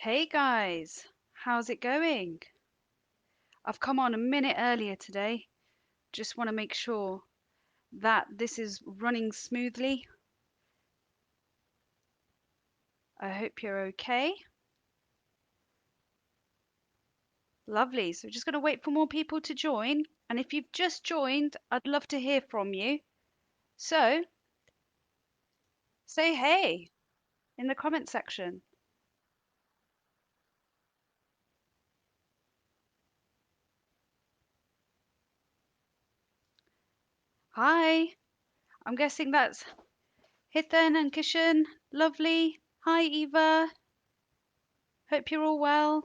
Hey guys, how's it going? I've come on a minute earlier today. Just want to make sure that this is running smoothly. I hope you're okay. Lovely. So we're just going to wait for more people to join. And if you've just joined, I'd love to hear from you. So say hey in the comment section. Hi. I'm guessing that's Hithen and Kishan. Lovely. Hi Eva. Hope you're all well.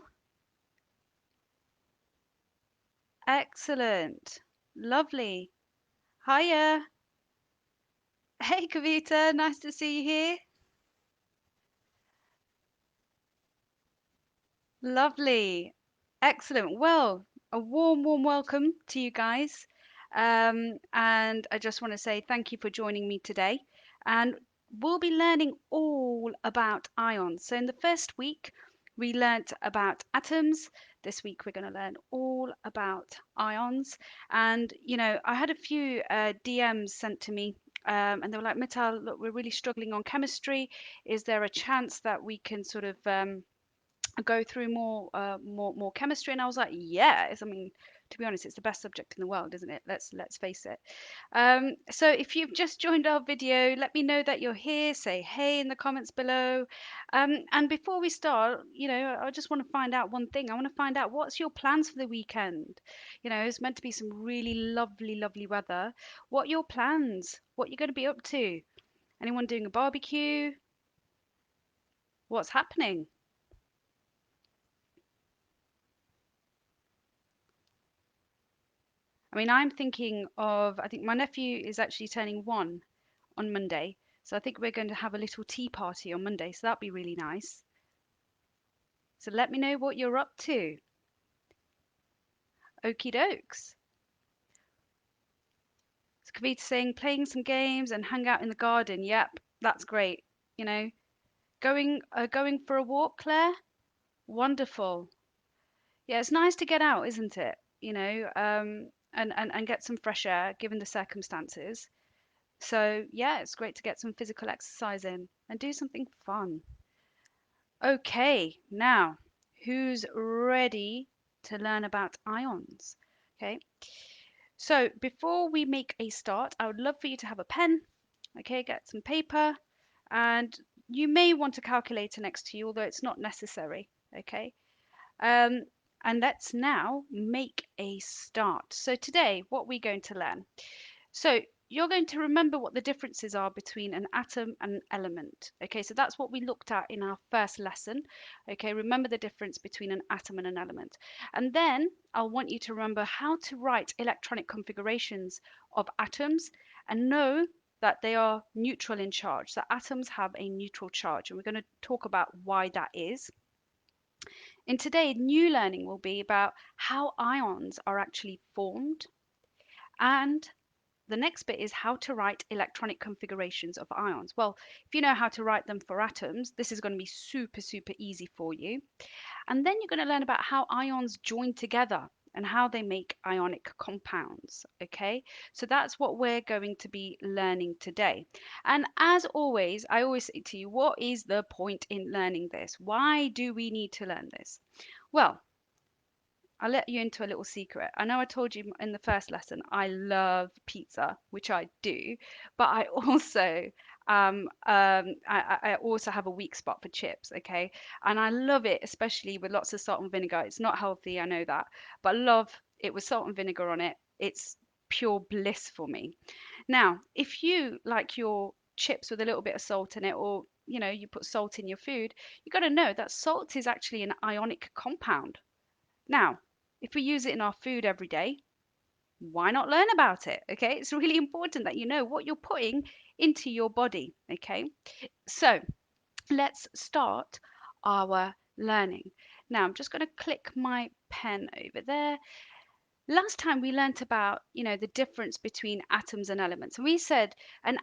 Excellent. Lovely. Hiya. Hey Kavita, nice to see you here. Lovely. Excellent. Well, a warm welcome to you guys. And I just want to say thank you for joining me today. And we'll be learning all about ions. So in the first week, we learnt about atoms. This week, we're going to learn all about ions. And, I had a few DMs sent to me. And they were like, Mital, look, we're really struggling on chemistry. Is there a chance that we can sort of go through more chemistry? And I was like, yes. I mean, to be honest, it's the best subject in the world, isn't it? Let's face it. So if you've just joined our video, let me know that you're here. Say hey in the comments below. And before we start, I just want to find out one thing. I want to find out what's your plans for the weekend. It's meant to be some really lovely weather. What are your plans? What you're going to be up to? Anyone doing a barbecue? What's happening? I mean, I'm thinking of, I think my nephew is actually turning 1 on Monday. So I think we're going to have a little tea party on Monday. So that'd be really nice. So let me know what you're up to. Okie dokes. So Kavita saying playing some games and hang out in the garden. Yep, that's great. You know, going for a walk, Claire. Wonderful. Yeah, it's nice to get out, isn't it? And get some fresh air given the circumstances. So, yeah, it's great to get some physical exercise in and do something fun. Okay, now, who's ready to learn about ions? Okay, so before we make a start, I would love for you to have a pen, okay, get some paper, and you may want a calculator next to you, although it's not necessary, okay? Um, and let's now make a start. So today, what we're going to learn. So you're going to remember what the differences are between an atom and an element. Okay, so that's what we looked at in our first lesson. Okay, remember the difference between an atom and an element. And then I'll want you to remember how to write electronic configurations of atoms and know that they are neutral in charge. So atoms have a neutral charge, and we're going to talk about why that is. In today, new learning will be about how ions are actually formed, and the next bit is how to write electronic configurations of ions. Well, if you know how to write them for atoms, this is going to be super easy for you. And then you're going to learn about how ions join together and how they make ionic compounds. Okay, so that's what we're going to be learning today. And as always, I always say to you, what is the point in learning this? Why do we need to learn this? Well, I'll let you into a little secret. I know I told you in the first lesson I love pizza, which I do, but I also I also have a weak spot for chips, okay? And I love it, especially with lots of salt and vinegar. It's not healthy, I know that, but I love it with salt and vinegar on it. It's pure bliss for me. Now, if you like your chips with a little bit of salt in it, or you put salt in your food, you got to know that salt is actually an ionic compound. Now, if we use it in our food every day, why not learn about it? Okay, it's really important that you know what you're putting into your body. Okay, so let's start our learning. Now, I'm just going to click my pen over there. Last time we learnt about, the difference between atoms and elements. And we said an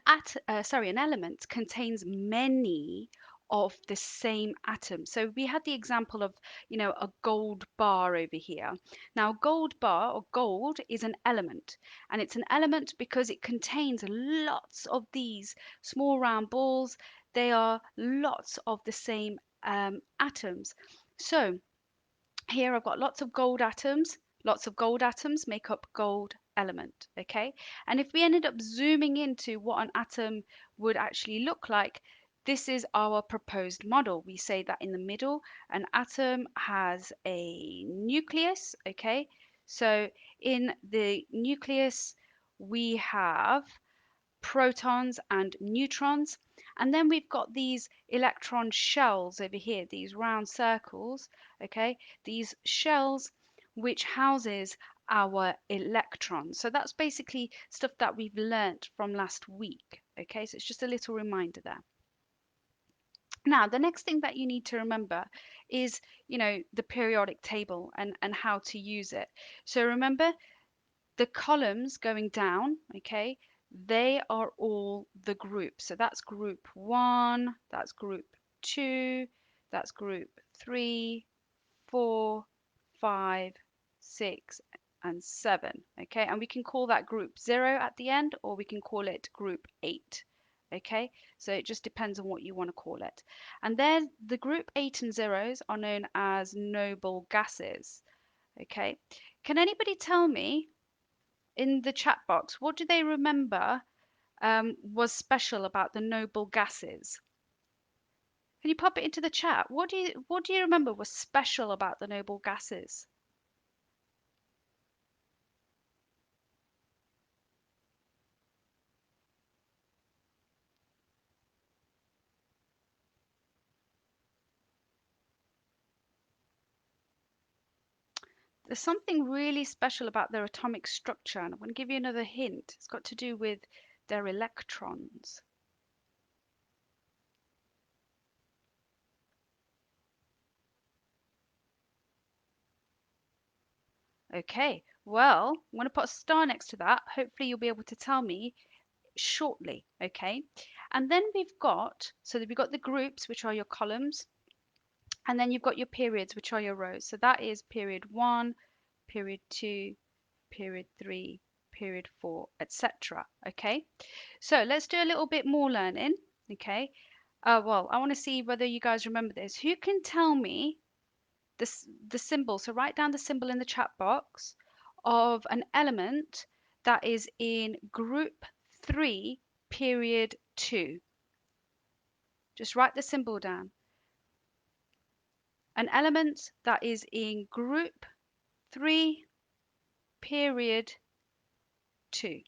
element contains many of the same atom. So we had the example of, a gold bar over here. Now, gold bar or gold is an element, and it's an element because it contains lots of these small round balls. They are lots of the same atoms. So here I've got lots of gold atoms. Lots of gold atoms make up gold element, okay? And if we ended up zooming into what an atom would actually look like, this is our proposed model. We say that in the middle, an atom has a nucleus, okay? So in the nucleus, we have protons and neutrons. And then we've got these electron shells over here, these round circles, okay? These shells which houses our electrons. So that's basically stuff that we've learnt from last week, okay? So it's just a little reminder there. Now, the next thing that you need to remember is, the periodic table and how to use it. So remember, the columns going down, okay, they are all the groups. So that's group 1, that's group 2, that's group 3, 4, 5, 6, and 7. Okay, and we can call that group 0 at the end, or we can call it group 8. Okay, so it just depends on what you want to call it. And then the group 8 and zeros are known as noble gases. Okay, can anybody tell me in the chat box, what do they remember was special about the noble gases? Can you pop it into the chat? What do you remember was special about the noble gases? There's something really special about their atomic structure, and I'm going to give you another hint. It's got to do with their electrons. Okay, well, I'm going to put a star next to that. Hopefully you'll be able to tell me shortly, okay? And then we've got the groups, which are your columns, and then you've got your periods, which are your rows. So that is period 1, period 2, period 3, period 4, etc. Okay, so let's do a little bit more learning. Okay, well, I want to see whether you guys remember this. Who can tell me the symbol? So write down the symbol in the chat box of an element that is in group 3, period 2. Just write the symbol down. An element that is in group 3, period 2.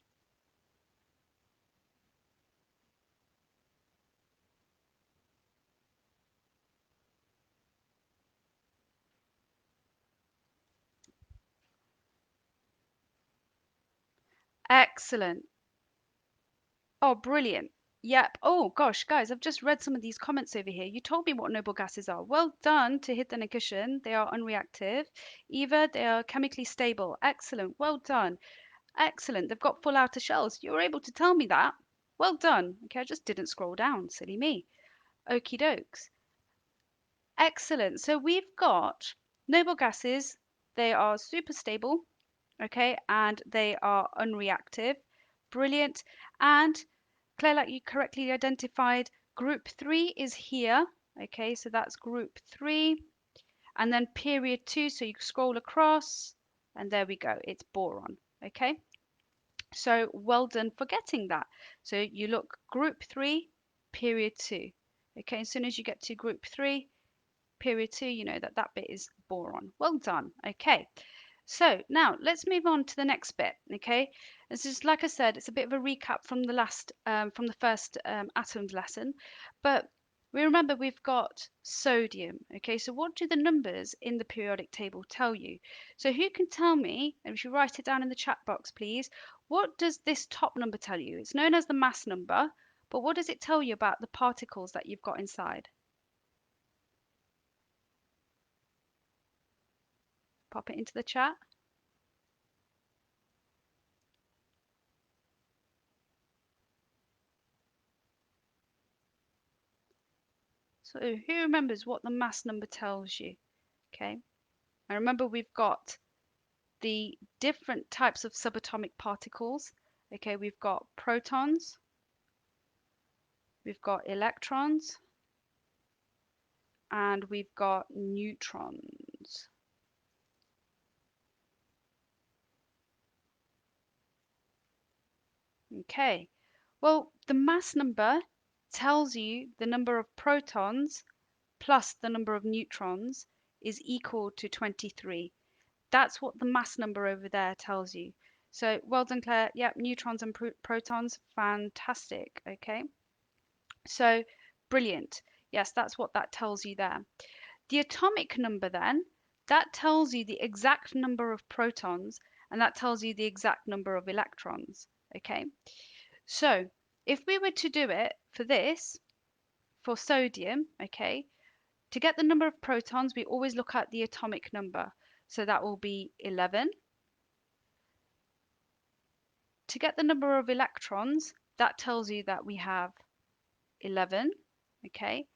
Excellent. Oh, brilliant. Yep. Oh, gosh, guys, I've just read some of these comments over here. You told me what noble gases are. Well done to hit the negation. They are unreactive. Eva, they are chemically stable. Excellent. Well done. Excellent. They've got full outer shells. You were able to tell me that. Well done. Okay, I just didn't scroll down. Silly me. Okie dokes. Excellent. So we've got noble gases. They are super stable. Okay, and they are unreactive. Brilliant. And Claire, like you correctly identified, group 3 is here. Okay, so that's group 3. And then period 2, so you scroll across, and there we go, it's boron. Okay, so well done for getting that. So you look group 3, period 2. Okay, as soon as you get to group 3, period 2, you know that that bit is boron. Well done. Okay, so now let's move on to the next bit. Okay, this is, like I said, it's a bit of a recap from the first atoms lesson, but we remember we've got sodium. Okay, so what do the numbers in the periodic table tell you? So who can tell me, and if you write it down in the chat box, please, what does this top number tell you? It's known as the mass number, but what does it tell you about the particles that you've got inside? Pop it into the chat. So who remembers what the mass number tells you? Okay. And remember we've got the different types of subatomic particles. Okay, we've got protons, we've got electrons, and we've got neutrons. Okay, well, the mass number tells you the number of protons plus the number of neutrons is equal to 23. That's what the mass number over there tells you. So well done, Claire. Yep, neutrons and protons, fantastic. Okay, so brilliant. Yes, that's what that tells you there. The atomic number then, that tells you the exact number of protons and that tells you the exact number of electrons. Okay, so if we were to do it for this, for sodium, okay, to get the number of protons, we always look at the atomic number. So that will be 11. To get the number of electrons, that tells you that we have 11, okay?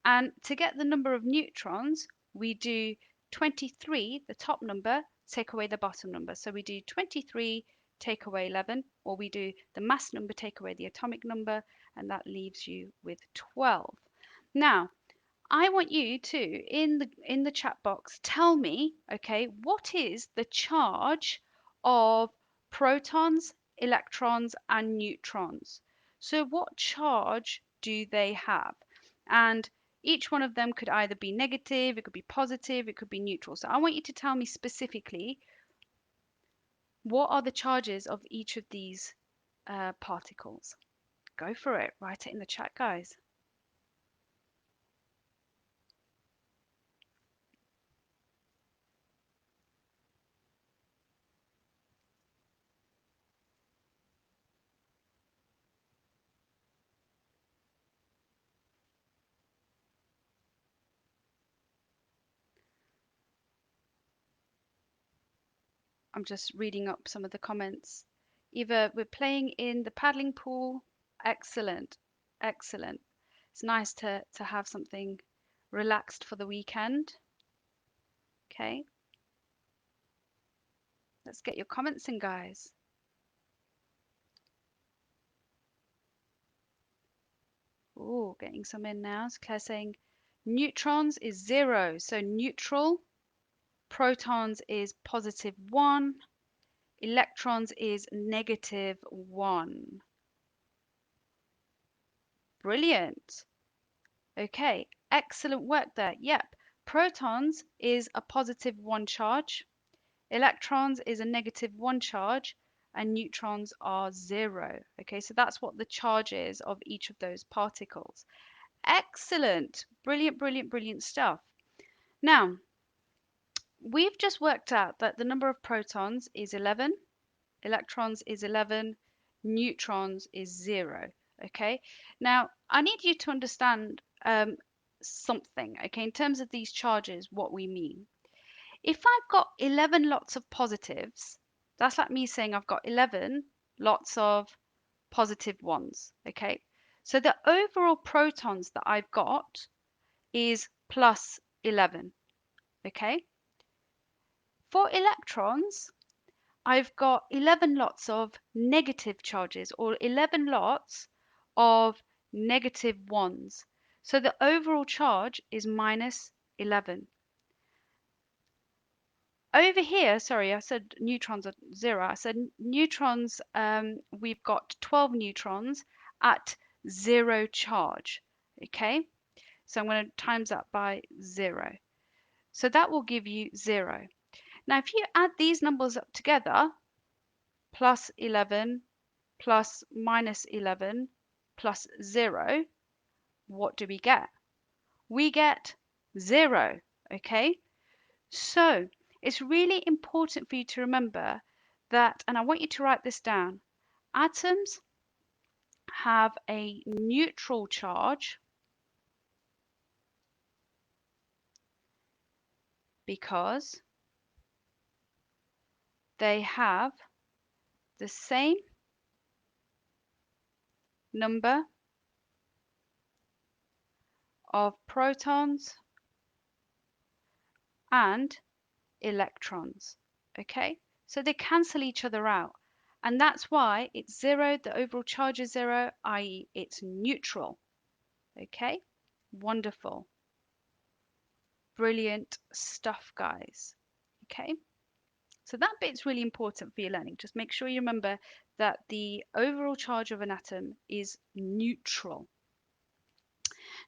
And to get the number of neutrons, we do 23, the top number, take away the bottom number. So we do 23, take away 11, or we do the mass number, take away the atomic number, and that leaves you with 12. Now, I want you to, in the chat box, tell me, okay, what is the charge of protons, electrons, and neutrons? So what charge do they have? And each one of them could either be negative, it could be positive, it could be neutral. So I want you to tell me specifically what are the charges of each of these particles. Go for it. Write it in the chat, guys. I'm just reading up some of the comments. Eva, we're playing in the paddling pool. Excellent. Excellent. It's nice to have something relaxed for the weekend. Okay. Let's get your comments in, guys. Oh, getting some in now. So Claire saying neutrons is 0. So neutral. Protons is +1. Electrons is -1. Brilliant. Okay, excellent work there. Yep, protons is a +1 charge, electrons is a -1 charge, and neutrons are 0. Okay, so that's what the charge is of each of those particles. Excellent. Brilliant, brilliant, brilliant stuff. Now, we've just worked out that the number of protons is 11, electrons is 11, neutrons is 0. Okay, now I need you to understand something, okay, in terms of these charges, what we mean. If I've got 11 lots of positives, that's like me saying I've got 11 lots of positive ones, okay? So the overall protons that I've got is plus 11, okay? For electrons, I've got 11 lots of negative charges or 11 lots of negative ones. So the overall charge is minus 11. Over here, sorry, I said neutrons are 0. I said neutrons, we've got 12 neutrons at 0 charge. Okay, so I'm going to times that by 0. So that will give you 0. Now, if you add these numbers up together, plus 11 plus minus 11 plus 0, what do we get? We get 0, okay? So it's really important for you to remember that, and I want you to write this down, atoms have a neutral charge because they have the same number of protons and electrons. Okay, so they cancel each other out. And that's why it's zero, the overall charge is zero, i.e. it's neutral. Okay, wonderful. Brilliant stuff, guys. Okay, so that bit's really important for your learning. Just make sure you remember that the overall charge of an atom is neutral.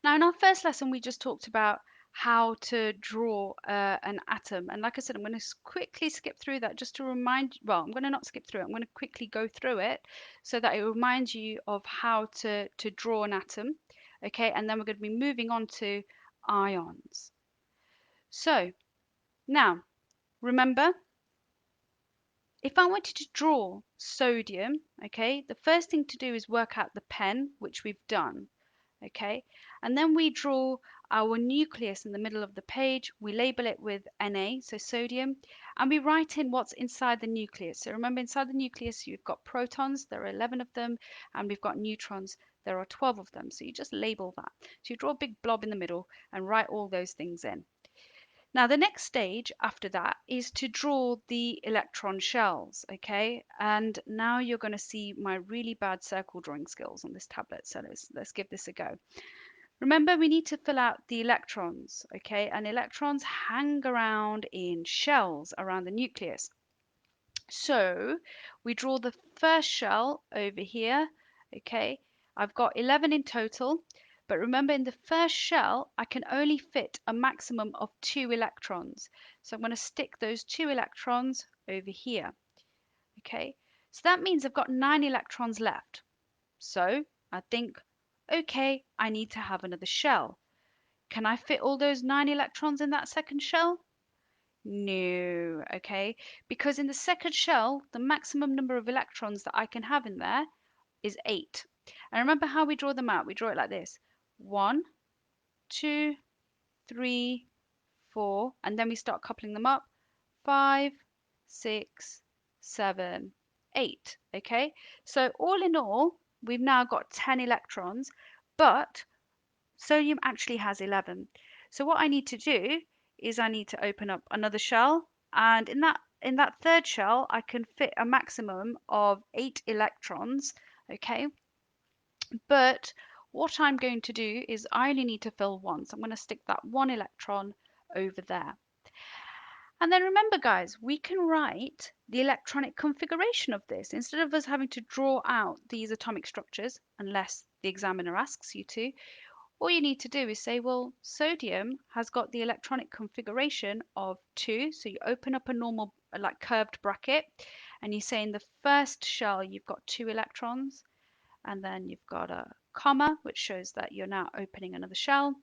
Now, in our first lesson, we just talked about how to draw an atom. And like I said, I'm going to quickly skip through that just to remind you. Well, I'm going to not skip through it. I'm going to quickly go through it so that it reminds you of how to draw an atom. Okay, and then we're going to be moving on to ions. So now, remember, if I wanted to draw sodium, okay, the first thing to do is work out the pen, which we've done. Okay, and then we draw our nucleus in the middle of the page. We label it with Na, so sodium, and we write in what's inside the nucleus. So remember, inside the nucleus you've got protons, there are 11 of them, and we've got neutrons, there are 12 of them. So you just label that. So you draw a big blob in the middle and write all those things in. Now the next stage after that is to draw the electron shells, okay? And now you're going to see my really bad circle drawing skills on this tablet. So let's give this a go. Remember, we need to fill out the electrons, okay? And electrons hang around in shells around the nucleus. So we draw the first shell over here, okay? I've got 11 in total, but remember in the first shell, I can only fit a maximum of 2 electrons. So I'm going to stick those 2 electrons over here, okay? So that means I've got 9 electrons left. So I think, okay, I need to have another shell. Can I fit all those 9 electrons in that second shell? No, okay, because in the second shell, the maximum number of electrons that I can have in there is 8. And remember how we draw them out? We draw it like this. 1, 2, 3, 4, and then we start coupling them up. 5, 6, 7, 8, okay? So all in all, we've now got 10 electrons, but sodium actually has 11. So what I need to do is I need to open up another shell, and in that third shell I can fit a maximum of 8 electrons, okay? But what I'm going to do is I only need to fill one. So I'm going to stick that 1 electron over there. And then remember, guys, we can write the electronic configuration of this. Instead of us having to draw out these atomic structures, unless the examiner asks you to, all you need to do is say, well, sodium has got the electronic configuration of 2. So you open up a normal, like curved bracket, and you say in the first shell you've got 2 electrons, and then you've got a comma, which shows that you're now opening another shell.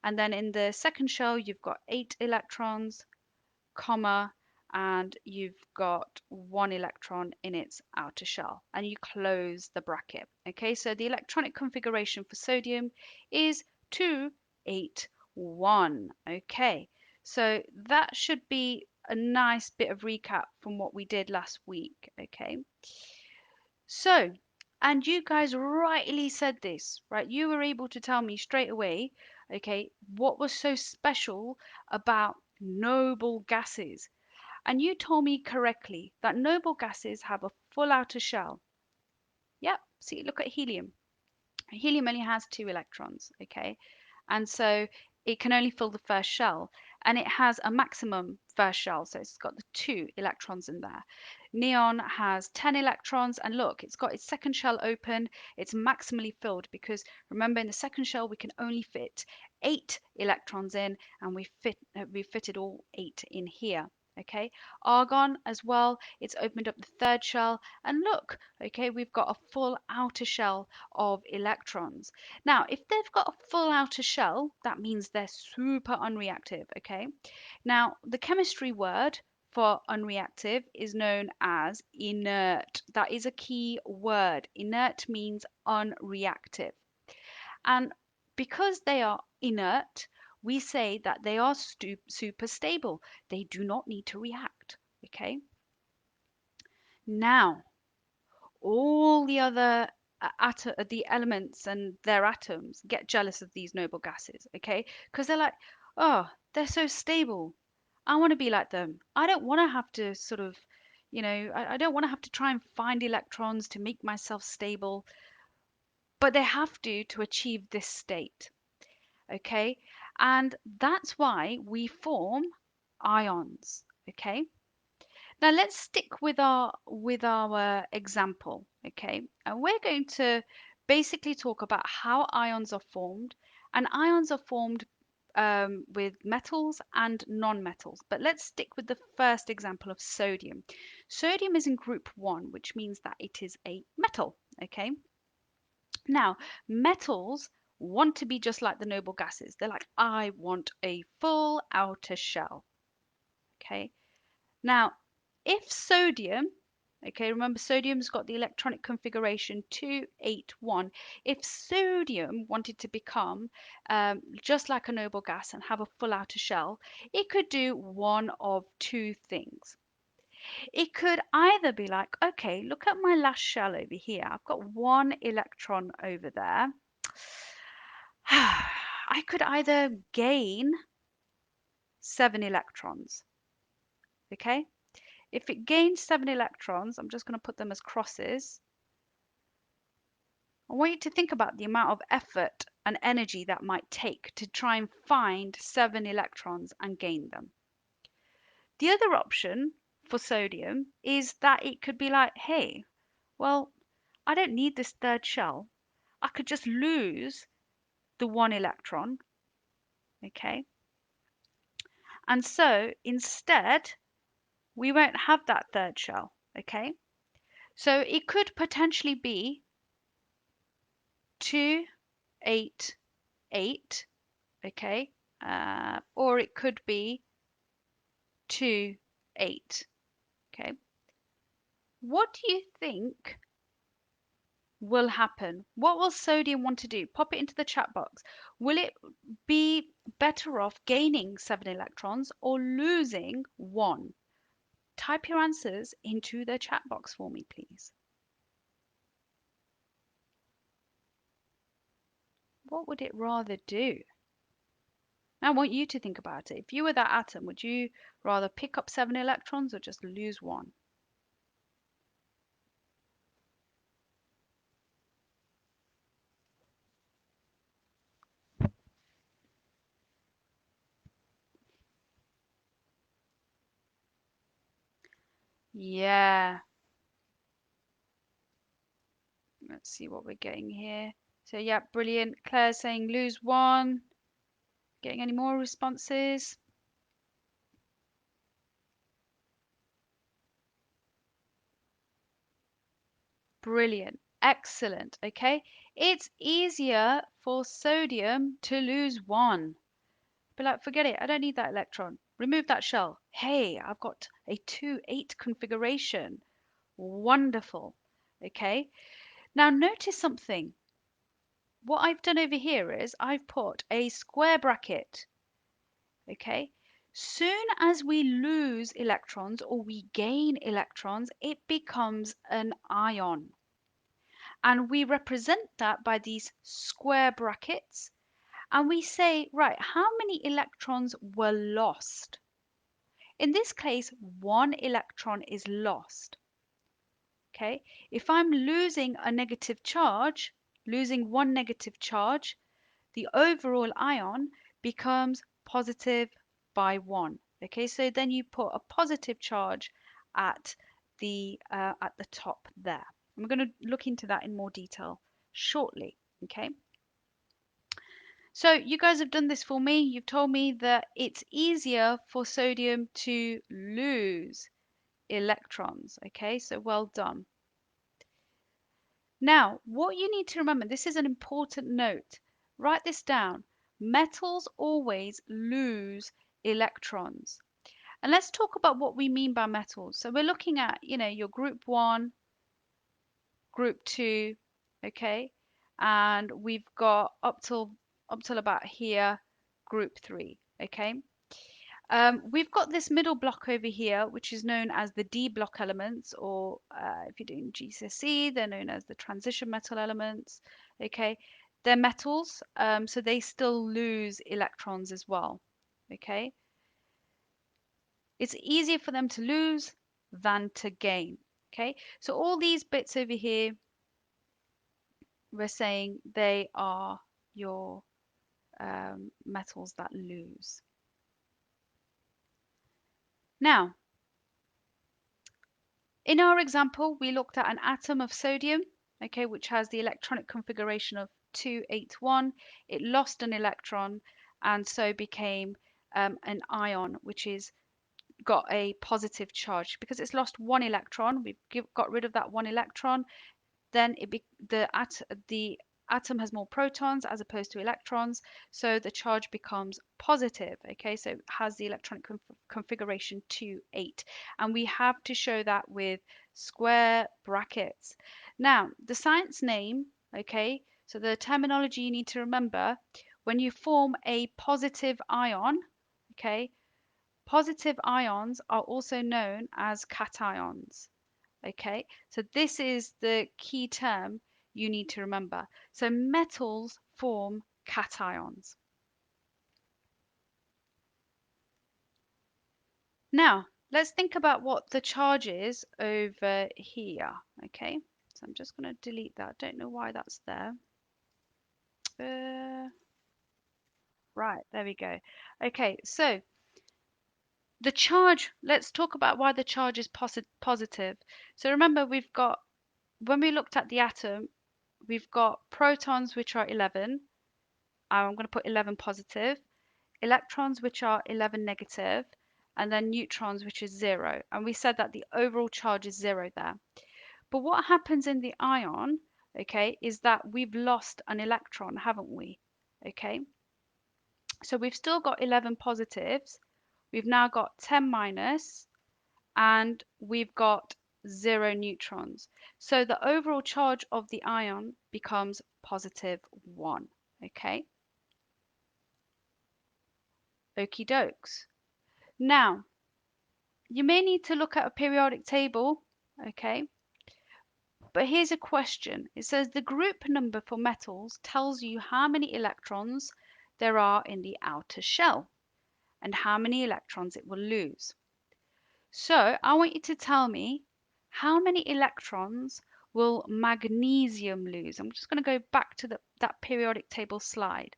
And then in the second shell, you've got 8 electrons, comma, and you've got 1 electron in its outer shell, and you close the bracket. Okay, so the electronic configuration for sodium is 281. Okay, so that should be a nice bit of recap from what we did last week. Okay, so, and you guys rightly said this, right? You were able to tell me straight away, okay, what was so special about noble gases. And you told me correctly that noble gases have a full outer shell. Yep, see, look at helium. Helium only has 2 electrons, okay? And so it can only fill the first shell, and it has a maximum first shell, so it's got the 2 electrons in there. Neon has 10 electrons, and look, it's got its second shell open. It's maximally filled because remember, in the second shell we can only fit 8 electrons in, and we fitted all 8 in here. Okay, argon as well, it's opened up the third shell, and look, okay, we've got a full outer shell of electrons. Now, if they've got a full outer shell, that means they're super unreactive, okay? Now, the chemistry word for unreactive is known as inert. That is a key word. Inert means unreactive. And because they are inert, we say that they are super stable. They do not need to react, okay? Now, all the other the elements and their atoms get jealous of these noble gases, okay? Because they're like, oh, they're so stable. I want to be like them. I don't want to have to sort of, I don't want to have to try and find electrons to make myself stable, but they have to achieve this state, okay? And that's why we form ions, okay? Now let's stick with our example, okay? And we're going to basically talk about how ions are formed, and ions are formed with metals and non-metals. But let's stick with the first example of sodium. Sodium is in group 1, which means that it is a metal, okay? Now, metals want to be just like the noble gases. They're like, I want a full outer shell, okay? Now, if sodium, okay, remember sodium's got the electronic configuration 281. If sodium wanted to become just like a noble gas and have a full outer shell, it could do one of two things. It could either be like, okay, look at my last shell over here. I've got one electron over there. I could either gain 7 electrons, okay? If it gains 7 electrons, I'm just going to put them as crosses. I want you to think about the amount of effort and energy that might take to try and find 7 electrons and gain them. The other option for sodium is that it could be like, hey, well, I don't need this third shell. I could just lose the 1 electron, okay? And so instead, we won't have that third shell, okay? So it could potentially be 2, 8, 8, okay? Or it could be 2, 8, okay? What do you think will happen? What will sodium want to do? Pop it into the chat box. Will it be better off gaining 7 electrons or losing 1? Type your answers into the chat box for me, please. What would it rather do? I want you to think about it. If you were that atom, would you rather pick up 7 electrons or just lose 1? Yeah, let's see what we're getting here. So yeah, brilliant. Claire's saying lose 1. Getting any more responses? Brilliant. Excellent. Okay. It's easier for sodium to lose 1. Be like, forget it. I don't need that electron. Remove that shell. Hey, I've got a 2-8 configuration. Wonderful. Okay. Now notice something. What I've done over here is I've put a square bracket. Okay. Soon as we lose electrons or we gain electrons, it becomes an ion. And we represent that by these square brackets. And we say, right, how many electrons were lost? In this case, 1 electron is lost. Okay, if I'm losing a negative charge, losing 1 negative charge, the overall ion becomes positive by 1. Okay, so then you put a positive charge at the top there. And we're going to look into that in more detail shortly. Okay. So you guys have done this for me. You've told me that it's easier for sodium to lose electrons. Okay, so well done. Now, what you need to remember, this is an important note. Write this down. Metals always lose electrons. And let's talk about what we mean by metals. So we're looking at, your group 1, group 2, okay? And we've got up till about here, group 3, okay? We've got this middle block over here, which is known as the D block elements, or if you're doing GCSE, they're known as the transition metal elements. Okay, they're metals, so they still lose electrons as well. Okay, it's easier for them to lose than to gain. Okay, so all these bits over here, we're saying they are your metals that lose. Now, in our example, we looked at an atom of sodium, okay, which has the electronic configuration of 281. It lost an electron and so became an ion, which is got a positive charge. Because it's lost one electron, got rid of that one electron, then the atom has more protons as opposed to electrons, so the charge becomes positive. Okay, so it has the electronic configuration 2,8, and we have to show that with square brackets. Now, the science name, okay, so the terminology you need to remember when you form a positive ion, okay, positive ions are also known as cations. Okay, so this is the key term you need to remember. So metals form cations. Now, let's think about what the charge is over here. Okay, so I'm just going to delete that. Don't know why that's there. Right, there we go. Okay, so the charge, let's talk about why the charge is positive. So remember, we've got, when we looked at the atom, we've got protons, which are 11. I'm going to put 11 positive, electrons, which are 11 negative, and then neutrons, which is 0. And we said that the overall charge is 0 there. But what happens in the ion, okay, is that we've lost an electron, haven't we? Okay, so we've still got 11 positives, we've now got 10 minus, and we've got 0 neutrons. So the overall charge of the ion becomes positive 1. Okay, okie dokes. Now, you may need to look at a periodic table, okay? But here's a question. It says the group number for metals tells you how many electrons there are in the outer shell and how many electrons it will lose. So I want you to tell me how many electrons will magnesium lose. I'm just going to go back to that periodic table slide.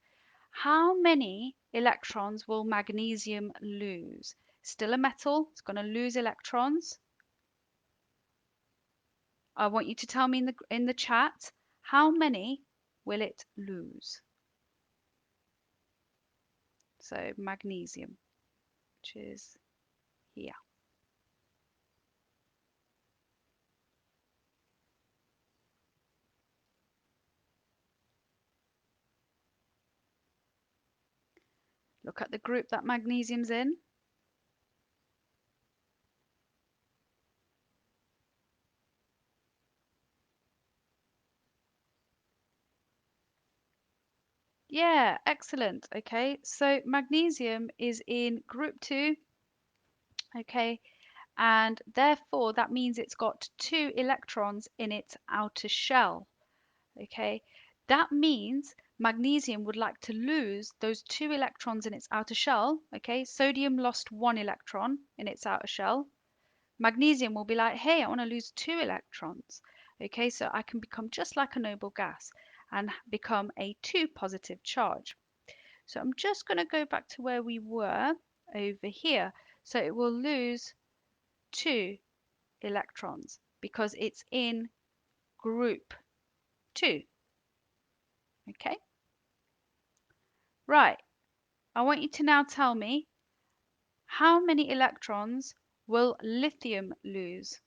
How many electrons will magnesium lose? Still a metal, it's going to lose electrons. I want you to tell me in the chat, how many will it lose? So magnesium, which is here. Look at the group that magnesium's in. Yeah, excellent. Okay, so magnesium is in group 2, okay, and therefore that means it's got 2 electrons in its outer shell. Okay, that means magnesium would like to lose those 2 electrons in its outer shell. Okay, sodium lost 1 electron in its outer shell. Magnesium will be like, hey, I want to lose 2 electrons. Okay, so I can become just like a noble gas and become a 2 positive charge. So I'm just going to go back to where we were over here. So it will lose 2 electrons because it's in group 2. Okay, right. I want you to now tell me how many electrons will lithium lose?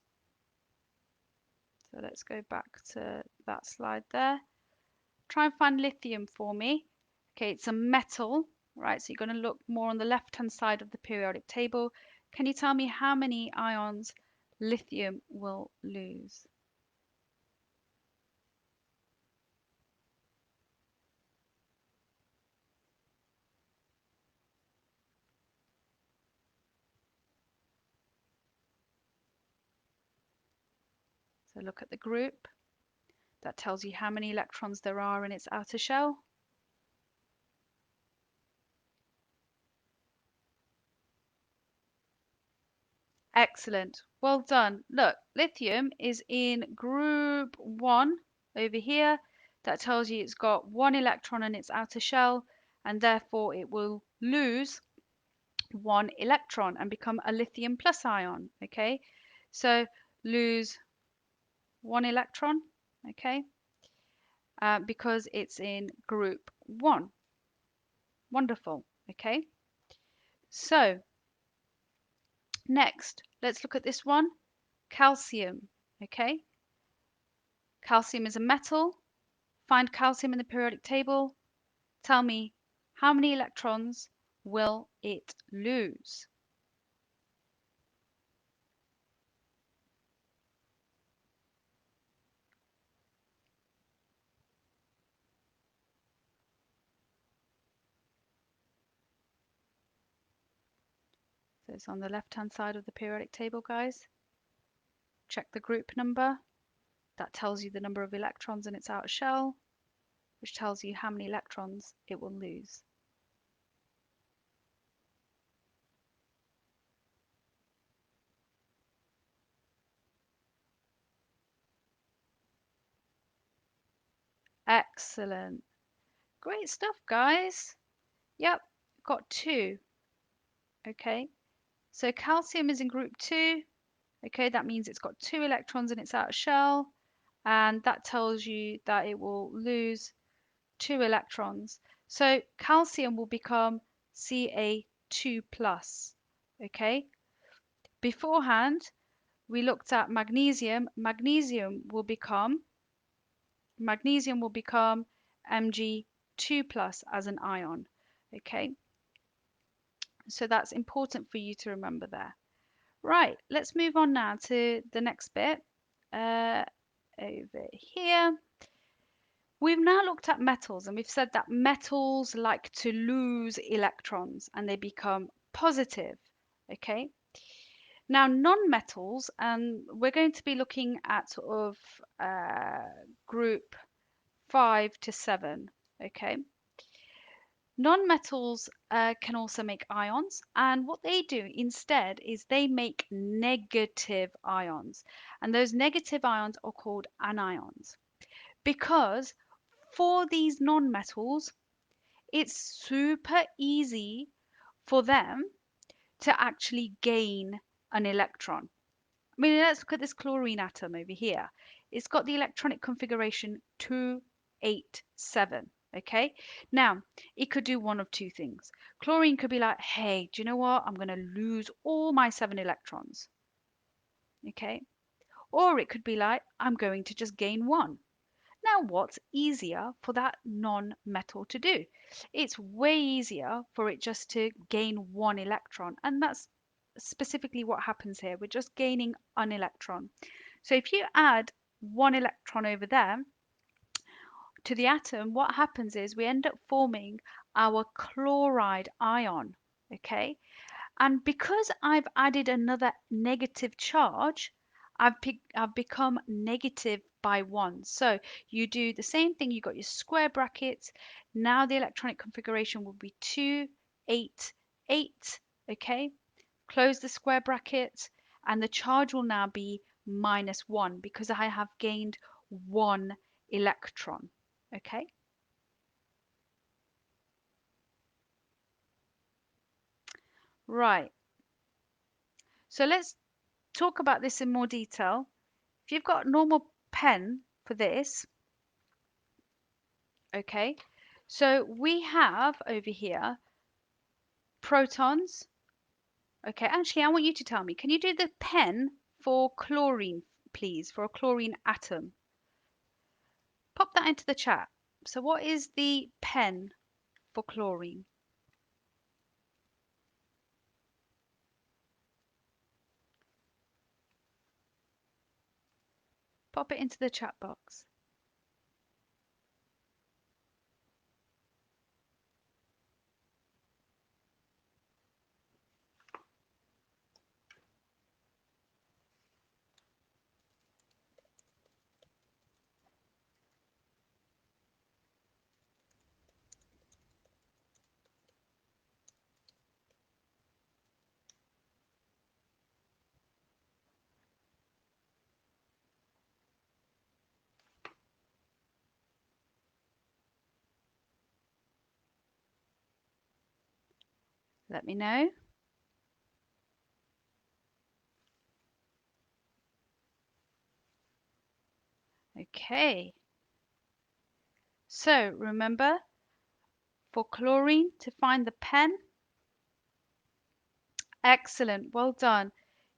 So let's go back to that slide there. Try and find lithium for me. Okay, it's a metal, right? So you're going to look more on the left-hand side of the periodic table. Can you tell me how many ions lithium will lose? So look at the group. That tells you how many electrons there are in its outer shell. Excellent. Well done. Look, lithium is in group 1 over here. That tells you it's got 1 electron in its outer shell, and therefore it will lose 1 electron and become a lithium plus ion. Okay, so lose 1 electron. Okay, because it's in group 1. Wonderful. Okay, so next let's look at this one, calcium. Okay, calcium is a metal. Find calcium in the periodic table. Tell me, how many electrons will it lose? So it's on the left-hand side of the periodic table, guys. Check the group number. That tells you the number of electrons in its outer shell, which tells you how many electrons it will lose. Excellent. Great stuff, guys. Yep, got 2. Okay, so calcium is in group 2. Okay, that means it's got 2 electrons in its outer shell, and that tells you that it will lose 2 electrons. So calcium will become Ca2 plus. Okay, beforehand we looked at magnesium. Magnesium will become Mg2 plus as an ion. Okay, so that's important for you to remember there. Right, let's move on now to the next bit. Over here, we've now looked at metals, and we've said that metals like to lose electrons and they become positive. Okay, now non-metals, and we're going to be looking at sort of group 5 to 7. Okay, non-metals can also make ions, and what they do instead is they make negative ions, and those negative ions are called anions, because for these non-metals it's super easy for them to actually gain an electron. I mean, let's look at this chlorine atom over here. It's got the electronic configuration 287. Okay, now it could do one of two things. Chlorine could be like, hey, do you know what? I'm going to lose all my 7 electrons. Okay, or it could be like, I'm going to just gain 1. Now, what's easier for that non-metal to do? It's way easier for it just to gain 1 electron, and that's specifically what happens here. We're just gaining an electron. So if you add 1 electron over there to the atom, what happens is we end up forming our chloride ion. Okay, and because I've added another negative charge, I've become negative by 1. So you do the same thing. You got your square brackets. Now the electronic configuration will be 2, 8, 8. Okay, close the square bracket, and the charge will now be -1 because I have gained 1 electron. Okay, right. So let's talk about this in more detail. If you've got a normal pen for this, okay, so we have over here protons. Okay, actually, I want you to tell me, can you do the pen for chlorine, please, for a chlorine atom? Pop that into the chat. So what is the pen for chlorine? Pop it into the chat box. Let me know. Okay. So remember, for chlorine to find the pen, excellent, well done.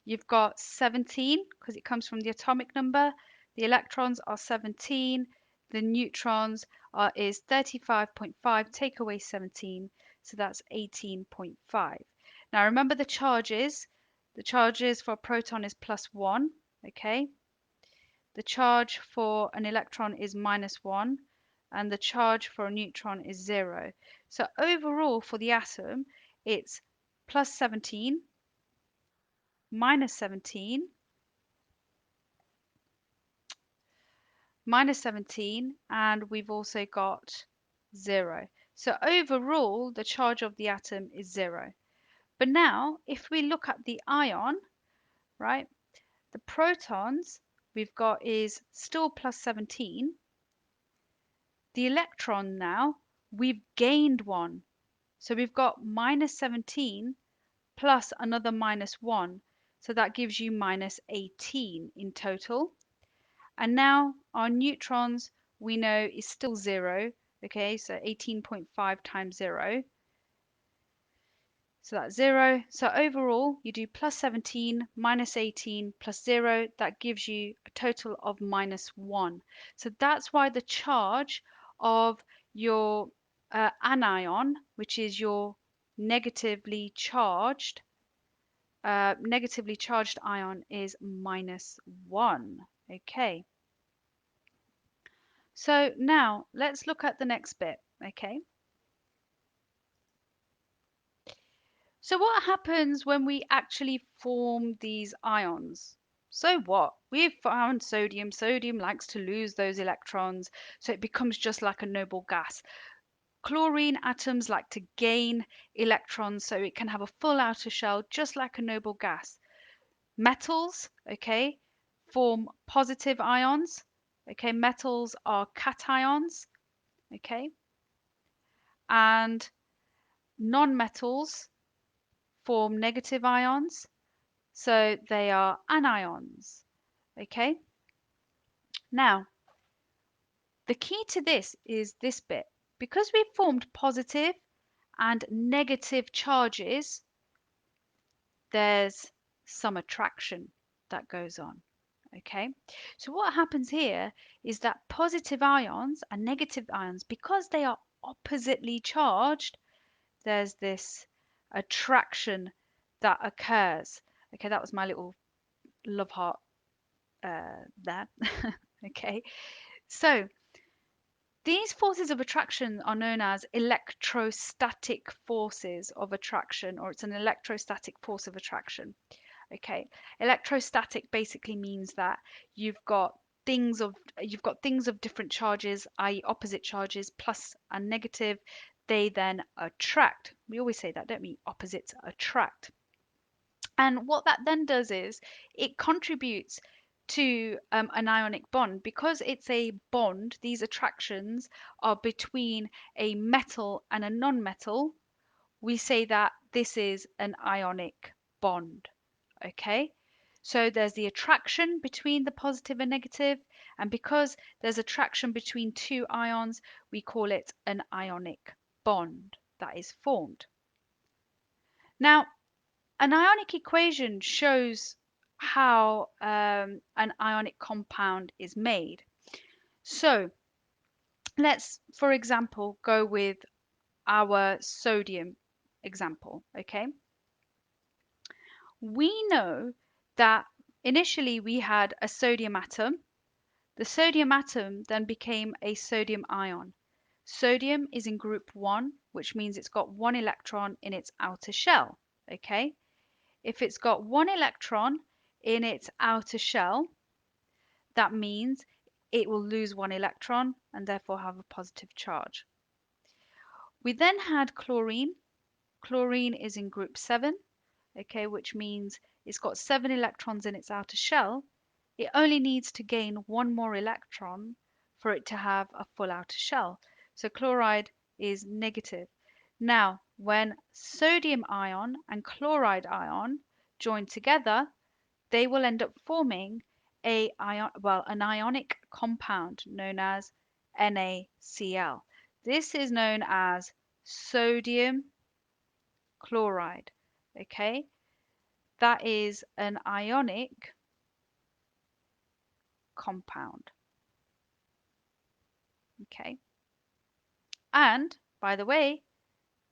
You've got 17 because it comes from the atomic number. The electrons are 17. The neutrons is 35.5. Take away 17, so that's 18.5. Now remember the charges. The charges for a proton is +1, okay? The charge for an electron is -1, and the charge for a neutron is 0. So overall for the atom, it's +17, -17, -17, and we've also got 0. So overall, the charge of the atom is 0. But now, if we look at the ion, right, the protons we've got is still +17. The electron now, we've gained 1. So we've got -17 plus another -1. So that gives you -18 in total. And now our neutrons we know is still 0. Okay, so 18.5 times 0. So that's 0. So overall, you do +17 -18 plus 0. That gives you a total of -1. So that's why the charge of your anion, which is your negatively charged ion, is -1. Okay. So now let's look at the next bit. Okay. So what happens when we actually form these ions? So what? We've found sodium. Sodium likes to lose those electrons, so it becomes just like a noble gas. Chlorine atoms like to gain electrons, so it can have a full outer shell, just like a noble gas. Metals, okay, form positive ions. Okay, metals are cations, okay, and non-metals form negative ions. So they are anions. Okay. Now, the key to this is this bit. Because we've formed positive and negative charges, there's some attraction that goes on. Okay. So what happens here is that positive ions and negative ions, because they are oppositely charged, there's this attraction that occurs. Okay, that was my little love heart there. Okay, so these forces of attraction are known as electrostatic forces of attraction, or it's an electrostatic force of attraction. Okay, electrostatic basically means that you've got things of different charges, i.e., opposite charges, plus and negative. They then attract. We always say that, don't we? Opposites attract. And what that then does is it contributes to an ionic bond. Because it's a bond, these attractions are between a metal and a non-metal. We say that this is an ionic bond. Okay, so there's the attraction between the positive and negative, and because there's attraction between two ions, we call it an ionic bond that is formed. Now, an ionic equation shows how an ionic compound is made. So let's, for example, go with our sodium example, okay? We know that initially we had a sodium atom. The sodium atom then became a sodium ion. Sodium is in group 1, which means it's got one electron in its outer shell, okay? If it's got one electron in its outer shell, that means it will lose one electron and therefore have a positive charge. We then had chlorine. Chlorine is in group 7, okay, which means it's got 7 electrons in its outer shell. It only needs to gain one more electron for it to have a full outer shell. So chloride is negative. Now, when sodium ion and chloride ion join together, they will end up forming an ionic compound known as NaCl. This is known as sodium chloride. Okay, that is an ionic compound. Okay, and by the way,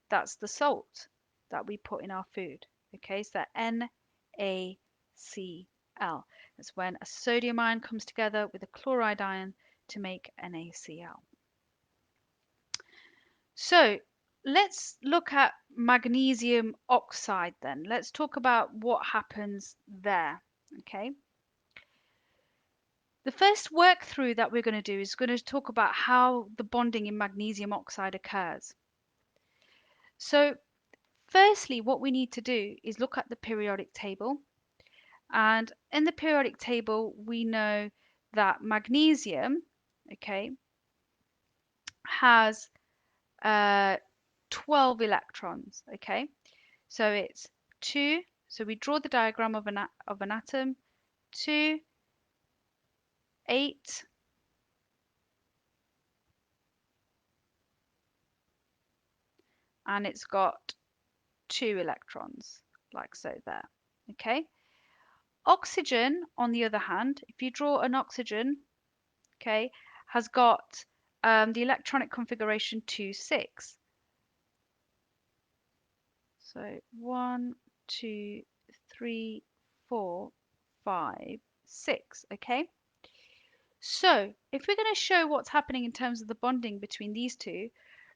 that's the salt that we put in our food. Okay, so NaCl. That's when a sodium ion comes together with a chloride ion to make NaCl. So let's look at magnesium oxide then. Let's talk about what happens there. Okay. The first work through that we're going to do is going to talk about how the bonding in magnesium oxide occurs. So firstly, what we need to do is look at the periodic table. And in the periodic table, we know that magnesium, okay, has 12 electrons, okay? So it's 2, so we draw the diagram of an atom, 2, 8, and it's got 2 electrons, like so there, okay? Oxygen, on the other hand, if you draw an oxygen, okay, has got the electronic configuration 2, 6. So 1, 2, 3, 4, 5, 6, okay? So if we're going to show what's happening in terms of the bonding between these two,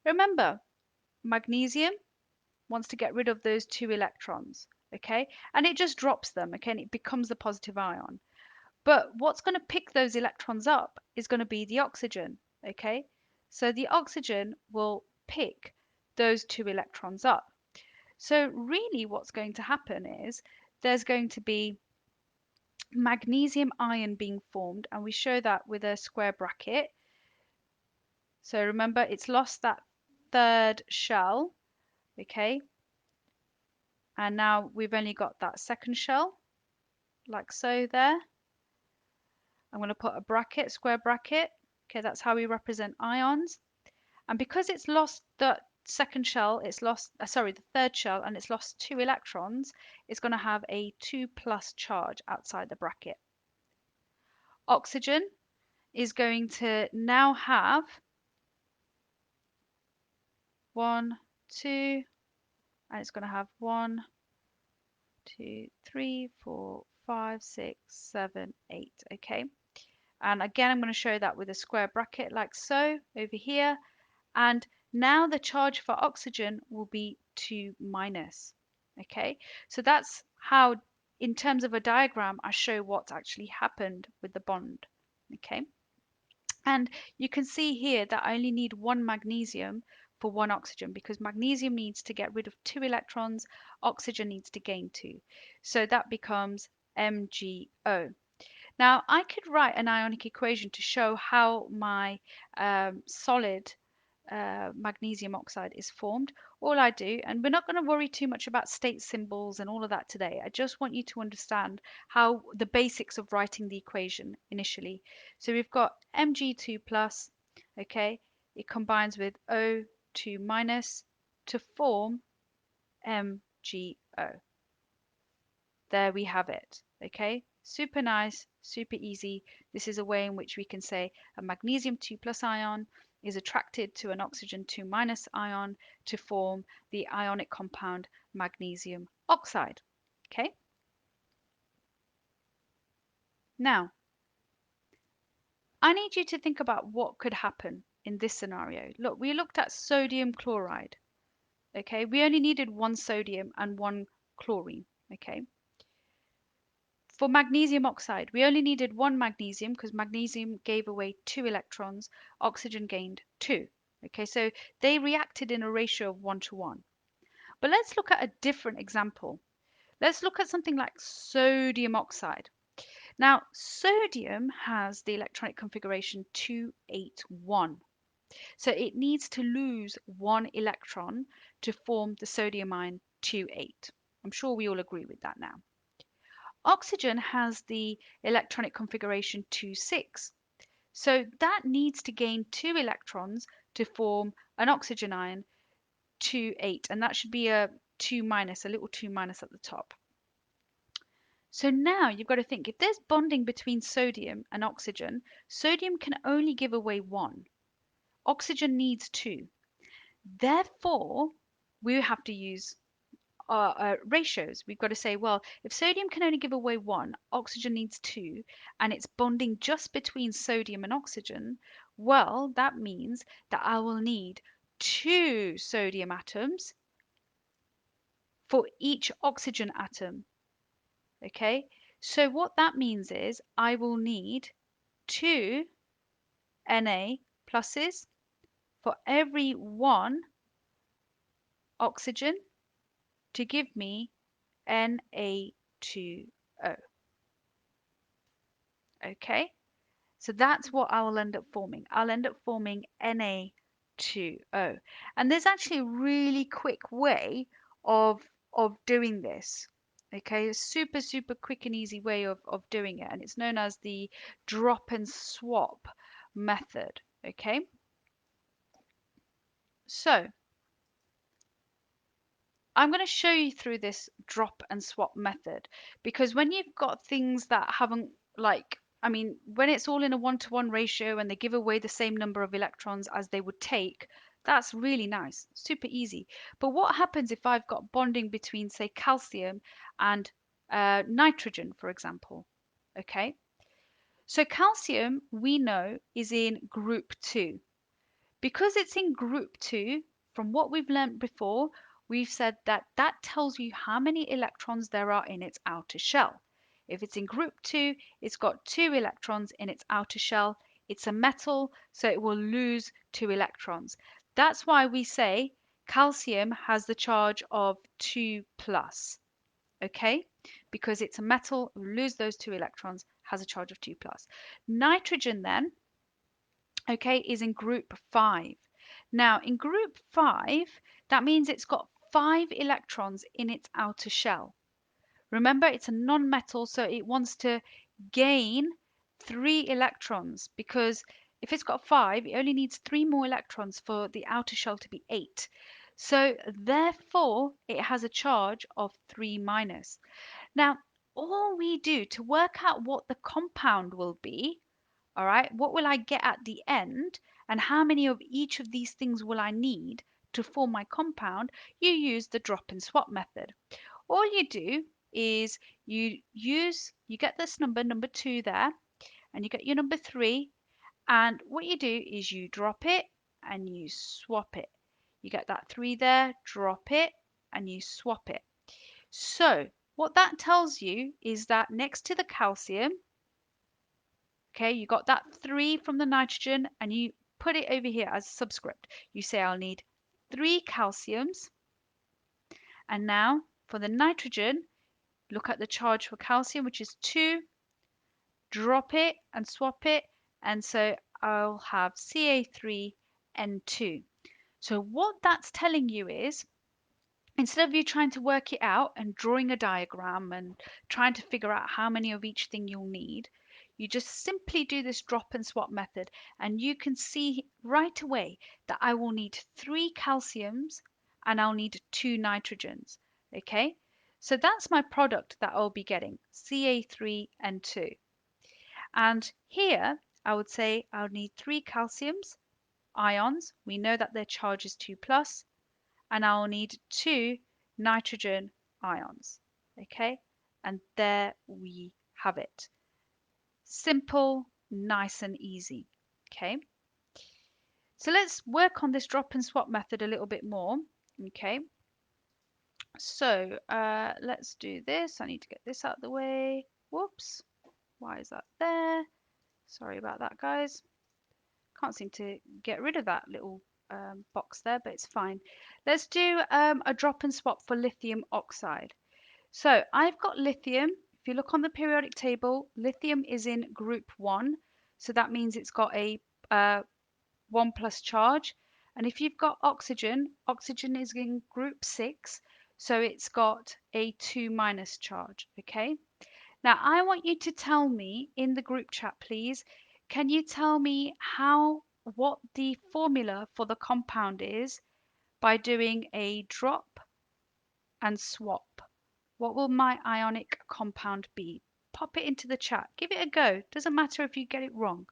remember, magnesium wants to get rid of those 2 electrons, okay? And it just drops them, okay? And it becomes the positive ion. But what's going to pick those electrons up is going to be the oxygen, okay? So the oxygen will pick those 2 electrons up. So really what's going to happen is there's going to be magnesium ion being formed, and we show that with a square bracket. So remember, it's lost that third shell, okay? And now we've only got that second shell, like so there. I'm going to put a bracket, square bracket. Okay, that's how we represent ions. And because it's lost the second shell, it's lost, the third shell, and it's lost 2 electrons, it's going to have a 2 plus charge outside the bracket. Oxygen is going to now have 1, 2, and it's going to have 1, 2, 3, 4, 5, 6, 7, 8. Okay. And again, I'm going to show that with a square bracket like so over here. And now the charge for oxygen will be 2 minus. Okay. So that's how, in terms of a diagram, I show what's actually happened with the bond. Okay. And you can see here that I only need 1 magnesium for 1 oxygen, because magnesium needs to get rid of 2 electrons, oxygen needs to gain 2. So that becomes MgO. Now I could write an ionic equation to show how my solid magnesium oxide is formed. All I do, and we're not going to worry too much about state symbols and all of that today. I just want you to understand how the basics of writing the equation initially. So we've got Mg2 plus, okay, it combines with O2 minus to form MgO. There we have it, okay? Super nice, super easy. This is a way in which we can say a magnesium 2 plus ion is attracted to an oxygen 2 minus ion to form the ionic compound magnesium oxide, okay? Now, I need you to think about what could happen in this scenario. Look, we looked at sodium chloride, okay? We only needed 1 sodium and 1 chlorine, okay? For magnesium oxide, we only needed 1 magnesium because magnesium gave away 2 electrons, oxygen gained 2. Okay, so they reacted in a ratio of 1 to 1. But let's look at a different example. Let's look at something like sodium oxide. Now, sodium has the electronic configuration 281. So it needs to lose one electron to form the sodium ion 2,8. I'm sure we all agree with that now. Oxygen has the electronic configuration 2,6. So that needs to gain 2 electrons to form an oxygen ion 2,8. And that should be a 2 minus, a little 2 minus at the top. So now you've got to think, if there's bonding between sodium and oxygen, sodium can only give away 1. Oxygen needs 2. Therefore, we have to use ratios. We've got to say, well, if sodium can only give away 1, oxygen needs 2, and it's bonding just between sodium and oxygen, well, that means that I will need 2 sodium atoms for each oxygen atom. Okay, so what that means is I will need 2 Na pluses for every 1 oxygen to give me Na2O. Okay, so that's what I will end up forming. I'll end up forming Na2O. And there's actually a really quick way of doing this. Okay, a super, super quick and easy way of doing it. And it's known as the drop and swap method. Okay, so I'm going to show you through this drop and swap method because when you've got things that haven't, like, I mean, when it's all in a one-to-one ratio and they give away the same number of electrons as they would take, that's really nice, super easy. But what happens if I've got bonding between, say, calcium and nitrogen, for example? Okay, so calcium we know is in group 2. Because it's in group 2, from what we've learnt before, we've said that that tells you how many electrons there are in its outer shell. If it's in group 2, it's got 2 electrons in its outer shell. It's a metal, so it will lose 2 electrons. That's why we say calcium has the charge of 2 plus. Okay? Because it's a metal, it will lose those 2 electrons, has a charge of 2 plus. Nitrogen then, okay, is in group 5. Now, in group 5, that means it's got 5 electrons in its outer shell. Remember, it's a non-metal, so it wants to gain 3 electrons because if it's got 5, it only needs 3 more electrons for the outer shell to be 8. So therefore, it has a charge of 3 minus. Now, all we do to work out what the compound will be, all right, what will I get at the end and how many of each of these things will I need to form my compound? You use the drop and swap method. All you do is you get this number 2 there, and you get your number 3, and what you do is you drop it and you swap it. You get that 3 there, drop it, and you swap it. So what that tells you is that next to the calcium, okay, you got that 3 from the nitrogen and you put it over here as a subscript. You say I'll need 3 calciums. And now for the nitrogen, look at the charge for calcium, which is 2. Drop it and swap it. And so I'll have Ca3N2. So what that's telling you is, instead of you trying to work it out and drawing a diagram and trying to figure out how many of each thing you'll need, you just simply do this drop and swap method and you can see right away that I will need 3 calciums and I'll need 2 nitrogens. Okay, so that's my product that I'll be getting, Ca3N2. And here I would say I'll need 3 calciums, ions. We know that their charge is 2 plus, and I'll need 2 nitrogen ions. Okay, and there we have it. Simple, nice and easy. Okay, so let's work on this drop and swap method a little bit more. Okay, so let's do this. I need to get this out of the way. Whoops, why is that there? Sorry about that, guys. Can't seem to get rid of that little box there, but it's fine. Let's do a drop and swap for lithium oxide. So I've got lithium. If you look on the periodic table, lithium is in group 1. So that means it's got a 1 plus charge. And if you've got oxygen, oxygen is in group 6, so it's got a 2 minus charge, okay? Now, I want you to tell me in the group chat, please, can you tell me what the formula for the compound is by doing a drop and swap? What will my ionic compound be? Pop it into the chat. Give it a go. Doesn't matter if you get it wrong.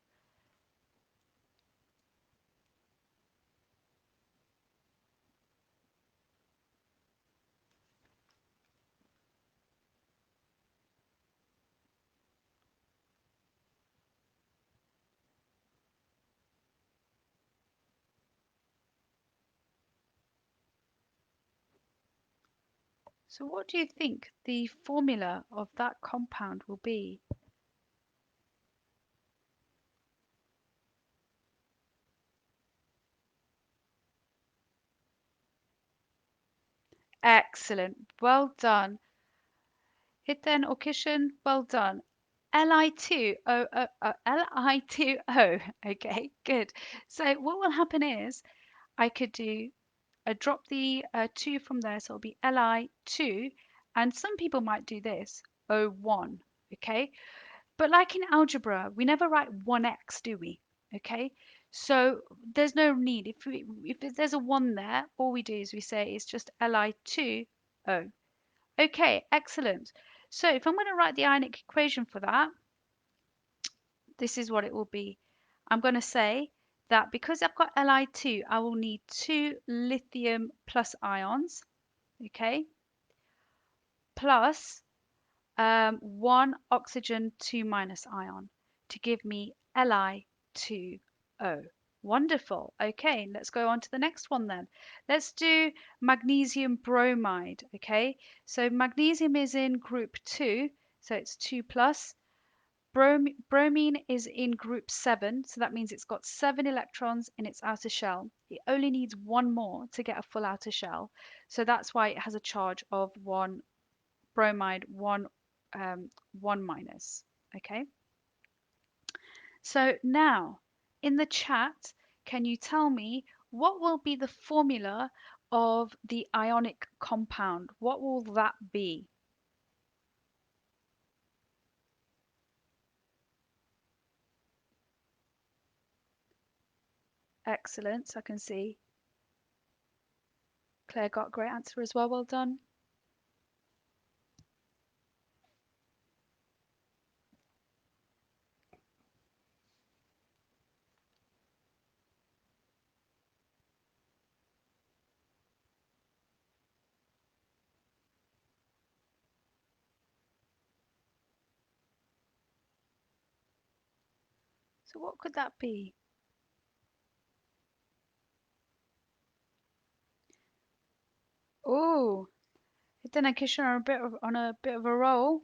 So what do you think the formula of that compound will be? Excellent. Well done. Hiten or Kishan, well done. Li2O. Okay, good. So what will happen is I could do drop the 2 from there, so it'll be Li2, and some people might do this, O1, okay? But like in algebra, we never write 1x, do we? Okay, so there's no need. If there's a 1 there, all we do is we say it's just Li2O. Okay, excellent. So if I'm going to write the ionic equation for that, this is what it will be. I'm going to say that because I've got Li2, I will need 2 lithium plus ions, okay, plus 1 oxygen 2 minus ion to give me Li2O. Wonderful. Okay, let's go on to the next one then. Let's do magnesium bromide. Okay, so magnesium is in group 2, so it's 2 plus. Bromine is in group 7, so that means it's got 7 electrons in its outer shell. It only needs one more to get a full outer shell, so that's why it has a charge of 1 bromide, 1 minus. Okay, so now in the chat, can you tell me what will be the formula of the ionic compound? What will that be? Excellent. I can see Claire got a great answer as well. Well done. So what could that be? Oh, Hidden and Kishan are on a bit of a roll.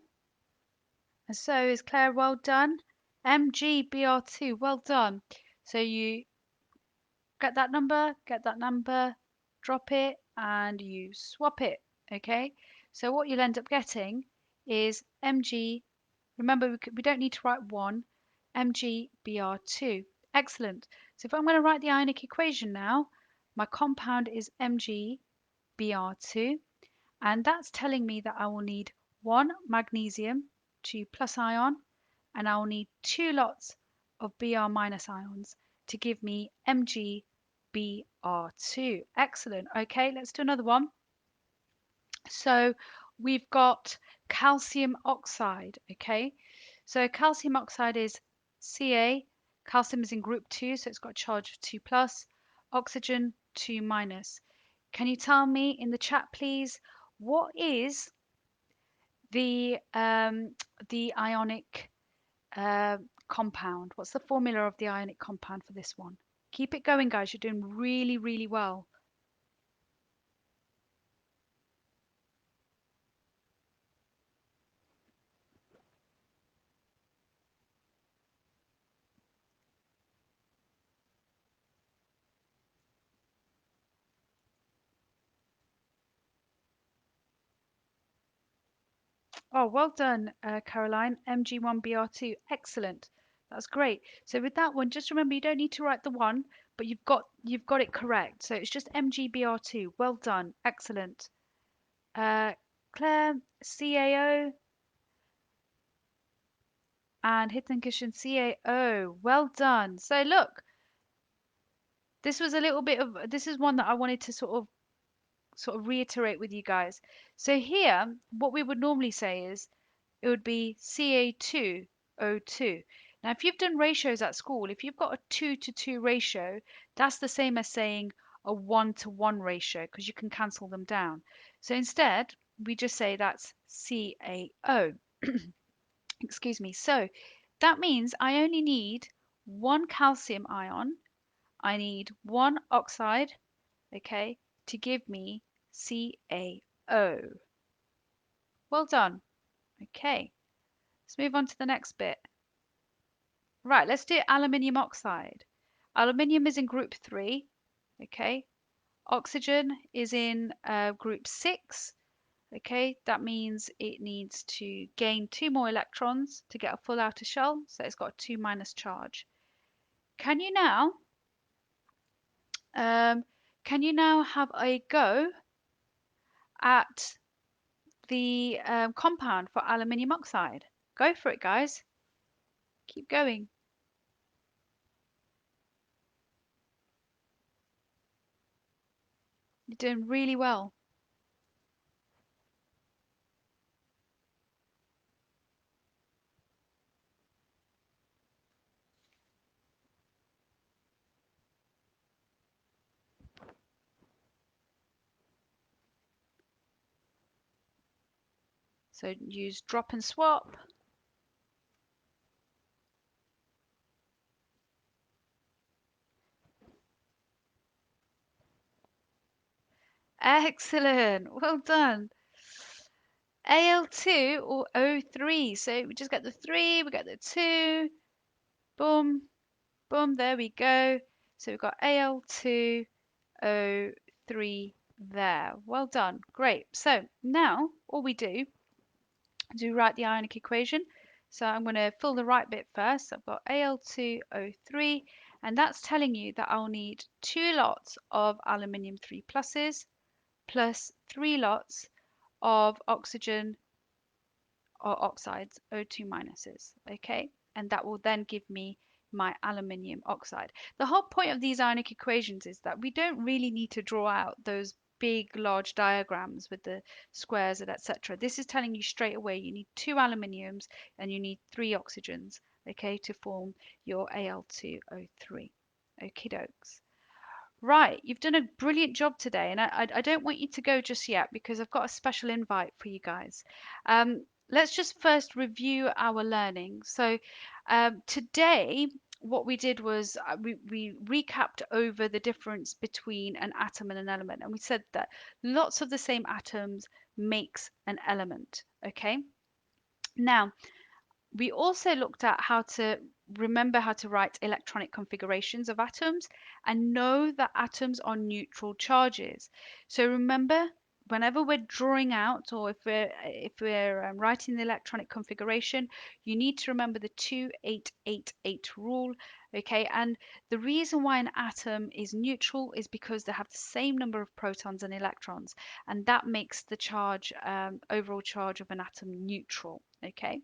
And so is Claire. Well done. MGBR2. Well done. So you get that number, drop it, and you swap it. Okay. So what you'll end up getting is Mg. Remember, we don't need to write 1. MgBr2. Excellent. So if I'm going to write the ionic equation now, my compound is MgBr2. And that's telling me that I will need 1 magnesium 2 plus ion, and I will need 2 lots of Br minus ions to give me MgBr2. Excellent. Okay, let's do another one. So we've got calcium oxide. Okay, so calcium oxide is Ca. Calcium is in group 2, so it's got a charge of 2 plus, oxygen 2 minus. Can you tell me in the chat, please, what is the ionic uh, compound? What's the formula of the ionic compound for this one? Keep it going, guys. You're doing really, really well. Oh, well done, Caroline. Mg1Br2. Excellent. That's great. So with that one, just remember you don't need to write the 1, but you've got it correct. So it's just MgBr2. Well done. Excellent. Claire, CaO, and Hittenkirchen CaO. Well done. So look, this is one that I wanted to sort of reiterate with you guys. So here, what we would normally say is it would be Ca2O2. Now, if you've done ratios at school, if you've got a 2 to 2 ratio, that's the same as saying a 1 to 1 ratio because you can cancel them down. So instead, we just say that's CaO. Excuse me. So that means I only need one calcium ion, I need one oxide, okay, to give me CaO. Well done. Okay, let's move on to the next bit. Right, let's do aluminium oxide. Aluminium is in group 3, okay. Oxygen is in group 6, okay. That means it needs to gain 2 more electrons to get a full outer shell, so it's got a 2 minus charge. Can you now um, have a go at the compound for aluminium oxide? Go for it, guys. Keep going. You're doing really well. So use drop and swap. Excellent. Well done. Al2 or O3. So we just get the 3, we get the 2. Boom, boom, there we go. So we've got Al2, O3 there. Well done. Great. So now all we do is we write the ionic equation. So I'm going to fill the right bit first. I've got Al2O3, and that's telling you that I'll need 2 lots of aluminium 3 pluses plus 3 lots of oxygen or oxides, O2 minuses, okay? And that will then give me my aluminium oxide. The whole point of these ionic equations is that we don't really need to draw out those big, large diagrams with the squares and etc. This is telling you straight away you need 2 aluminiums and you need 3 oxygens, okay, to form your Al2O3. Okie dokes. Right, you've done a brilliant job today, and I don't want you to go just yet because I've got a special invite for you guys. Let's just first review our learning. So today, what we did was we recapped over the difference between an atom and an element, and we said that lots of the same atoms makes an element. Okay, now we also looked at how to remember how to write electronic configurations of atoms and know that atoms are neutral charges. So remember, whenever we're drawing out or if we're writing the electronic configuration, you need to remember the 2888 rule. Okay, and the reason why an atom is neutral is because they have the same number of protons and electrons, and that makes the charge, overall charge of an atom neutral. Okay.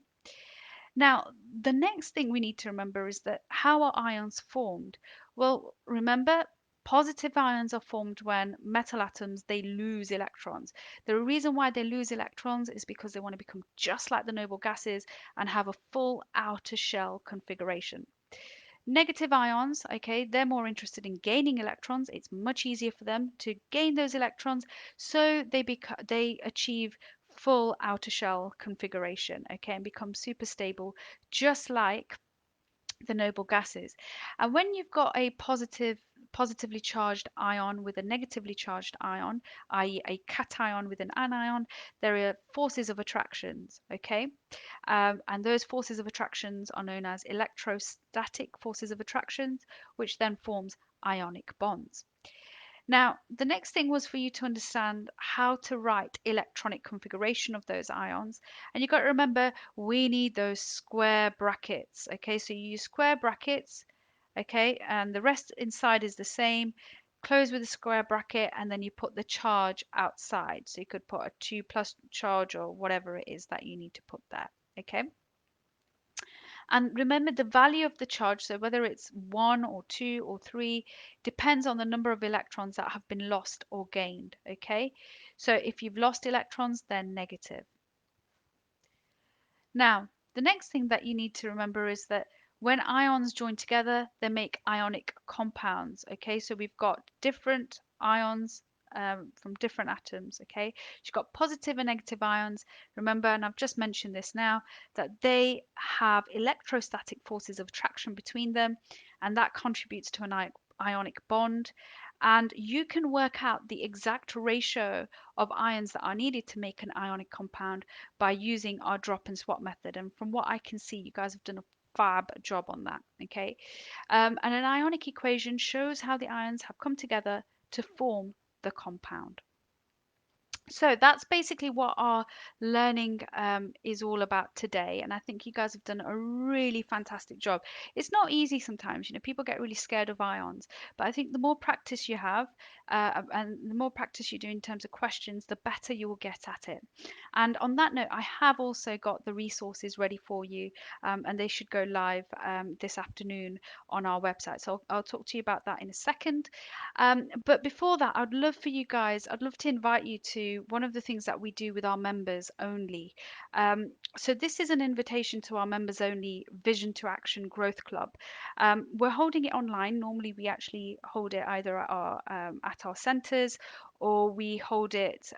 Now, the next thing we need to remember is that how are ions formed? Well, remember, positive ions are formed when metal atoms they lose electrons. The reason why they lose electrons is because they want to become just like the noble gases and have a full outer shell configuration. Negative ions, okay, they're more interested in gaining electrons. It's much easier for them to gain those electrons, so they achieve full outer shell configuration, okay, and become super stable, just like the noble gases. And when you've got a positively charged ion with a negatively charged ion, i.e. a cation with an anion, there are forces of attractions, okay? And those forces of attractions are known as electrostatic forces of attractions, which then forms ionic bonds. Now, the next thing was for you to understand how to write electronic configuration of those ions. And you've got to remember, we need those square brackets. Okay, so you use square brackets, okay, and the rest inside is the same. Close with a square bracket, and then you put the charge outside. So you could put a 2 plus charge or whatever it is that you need to put there, okay? And remember the value of the charge, so whether it's 1 or 2 or 3, depends on the number of electrons that have been lost or gained, okay? So if you've lost electrons, they're negative. Now, the next thing that you need to remember is that when ions join together, they make ionic compounds. Okay, so we've got different ions from different atoms. Okay, you've got positive and negative ions. Remember, and I've just mentioned this now, that they have electrostatic forces of attraction between them, and that contributes to an ionic bond. And you can work out the exact ratio of ions that are needed to make an ionic compound by using our drop and swap method. And from what I can see, you guys have done a fab job on that. Okay. And an ionic equation shows how the ions have come together to form the compound. So that's basically what our learning is all about today. And I think you guys have done a really fantastic job. It's not easy sometimes, you know, people get really scared of ions, but I think the more practice you have and the more practice you do in terms of questions, the better you will get at it. And on that note, I have also got the resources ready for you, and they should go live this afternoon on our website. So I'll talk to you about that in a second. But before that, I'd love to invite you to one of the things that we do with our members only. So this is an invitation to our members only Vision to Action Growth Club. We're holding it online. Normally, we actually hold it either at our centres, or we hold it.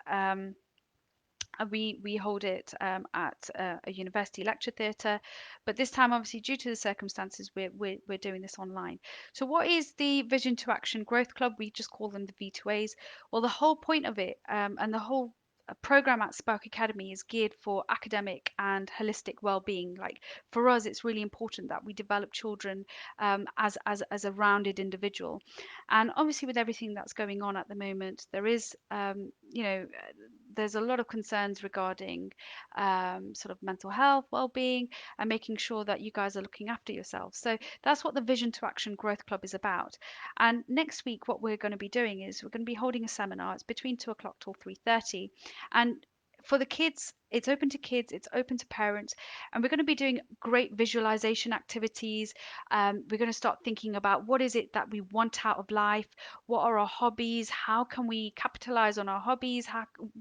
We hold it at a university lecture theatre, but this time, obviously, due to the circumstances, we're doing this online. So, what is the Vision to Action Growth Club? We just call them the V2As. Well, the whole point of it and the whole program at Spark Academy is geared for academic and holistic well-being. Like for us, it's really important that we develop children as a rounded individual. And obviously, with everything that's going on at the moment, there is, you know, there's a lot of concerns regarding sort of mental health, well-being, and making sure that you guys are looking after yourselves. So that's what the Vision to Action Growth Club is about. And next week, what we're going to be doing is we're going to be holding a seminar. It's between 2 o'clock till 3:30, and for the kids, it's open to kids, it's open to parents, and we're going to be doing great visualization activities. We're going to start thinking about what is it that we want out of life, what are our hobbies, how can we capitalize on our hobbies,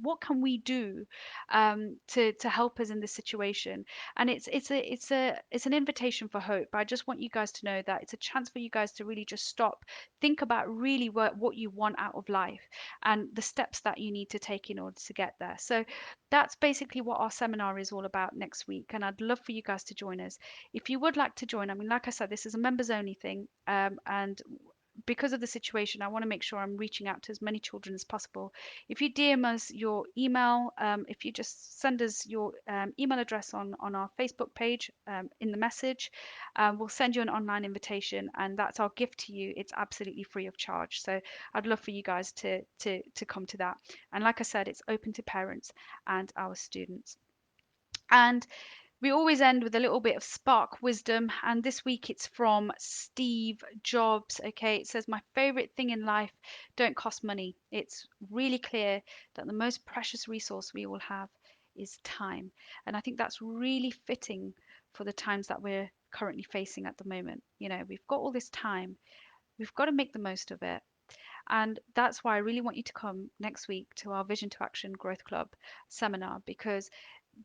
what can we do to help us in this situation. And it's an invitation for hope. I just want you guys to know that it's a chance for you guys to really just stop, think about really what you want out of life and the steps that you need to take in order to get there. So that's basically what our seminar is all about next week, and I'd love for you guys to join us. If you would like to join, I mean, like I said, this is a members only thing, and because of the situation, I want to make sure I'm reaching out to as many children as possible. If you DM us your email, if you just send us your email address on our Facebook page in the message, we'll send you an online invitation, and that's our gift to you. It's absolutely free of charge. So I'd love for you guys to come to that. And like I said, it's open to parents and our students. And we always end with a little bit of spark wisdom, and this week it's from Steve Jobs. Okay, it says, my favorite thing in life don't cost money. It's really clear that the most precious resource we all have is time. And I think that's really fitting for the times that we're currently facing at the moment. You know, we've got all this time, we've got to make the most of it. And that's why I really want you to come next week to our Vision to Action Growth Club seminar, because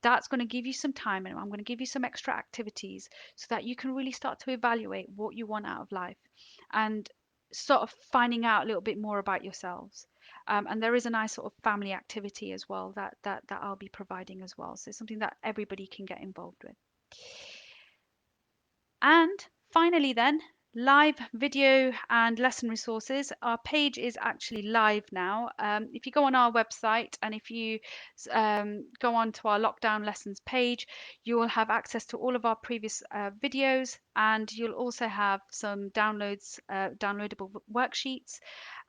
that's going to give you some time, and I'm going to give you some extra activities so that you can really start to evaluate what you want out of life and sort of finding out a little bit more about yourselves. And there is a nice sort of family activity as well that I'll be providing as well. So it's something that everybody can get involved with. And finally, then, live video and lesson resources. Our page is actually live now. If you go on our website and if you go on to our lockdown lessons page, you will have access to all of our previous videos. and you'll also have some downloadable worksheets.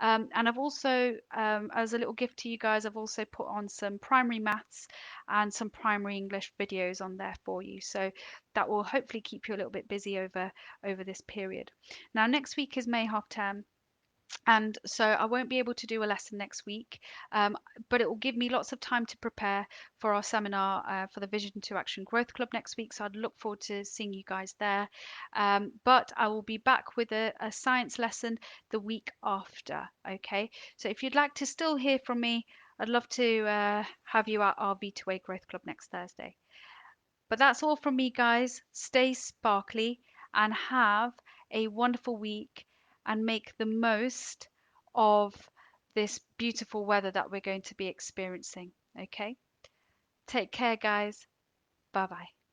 And I've also, as a little gift to you guys, I've also put on some primary maths and some primary English videos on there for you. So that will hopefully keep you a little bit busy over this period. Now, next week is May half term, and so I won't be able to do a lesson next week, but it will give me lots of time to prepare for our seminar for the Vision to Action Growth Club next week. So I'd look forward to seeing you guys there. But I will be back with a science lesson the week after. Okay, so if you'd like to still hear from me, I'd love to have you at our V2A Growth Club next Thursday. But that's all from me, guys. Stay sparkly and have a wonderful week and make the most of this beautiful weather that we're going to be experiencing. Okay? Take care, guys. Bye bye.